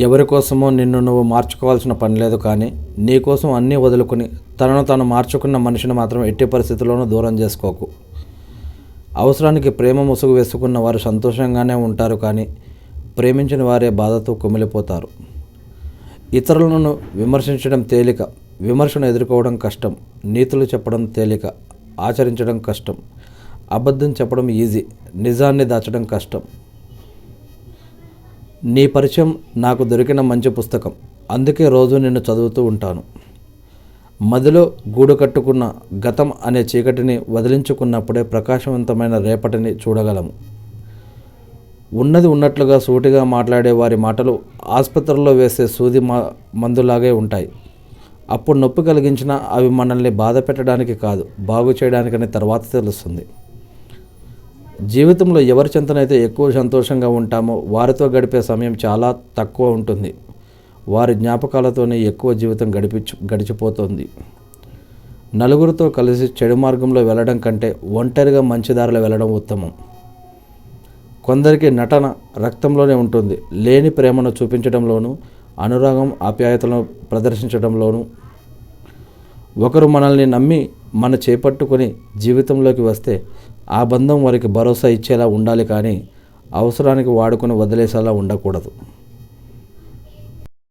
ఎవరి కోసమో నిన్ను నువ్వు మార్చుకోవాల్సిన పని లేదు, కానీ నీ కోసం అన్నీ వదులుకొని తనను తాను మార్చుకున్న మనిషిని మాత్రం ఎట్టి పరిస్థితుల్లోనూ దూరం చేసుకోకు. అవసరానికి ప్రేమ ముసుగు వేసుకున్న వారు సంతోషంగానే ఉంటారు, కానీ ప్రేమించిన వారే బాధతో కుమిలిపోతారు. ఇతరులను విమర్శించడం తేలిక, విమర్శను ఎదుర్కోవడం కష్టం. నీతులు చెప్పడం తేలిక, ఆచరించడం కష్టం. అబద్ధం చెప్పడం ఈజీ, నిజాన్ని దాచడం కష్టం. నీ పరిచయం నాకు దొరికిన మంచి పుస్తకం, అందుకే రోజు నిన్ను చదువుతూ ఉంటాను. మదిలో గూడు కట్టుకున్న గతం అనే చీకటిని వదిలించుకున్నప్పుడే ప్రకాశవంతమైన రేపటిని చూడగలము. ఉన్నది ఉన్నట్లుగా సూటిగా మాట్లాడే వారి మాటలు ఆసుపత్రిలో వేసే సూది మందులాగే ఉంటాయి. అప్పుడు నొప్పి కలిగించినా అవి మనల్ని బాధ పెట్టడానికి కాదు, బాగు చేయడానికని తర్వాత తెలుస్తుంది. జీవితంలో ఎవరి చెంతనైతే ఎక్కువ సంతోషంగా ఉంటామో వారితో గడిపే సమయం చాలా తక్కువ ఉంటుంది. వారి జ్ఞాపకాలతోనే ఎక్కువ జీవితం గడిచిపోతుంది. నలుగురితో కలిసి చెడు మార్గంలో వెళ్ళడం కంటే ఒంటరిగా మంచి దారిలో వెళ్ళడం ఉత్తమం. కొందరికి నటన రక్తంలోనే ఉంటుంది. లేని ప్రేమను చూపించడంలోనూ, అనురాగం ఆప్యాయతలను ప్రదర్శించడంలోనూ. ఒకరు మనల్ని నమ్మి మన చేపట్టుకొని జీవితంలోకి వస్తే ఆ బంధం వారికి భరోసా ఇచ్చేలా ఉండాలి, కానీ అవసరానికి వాడుకొని వదిలేసేలా ఉండకూడదు.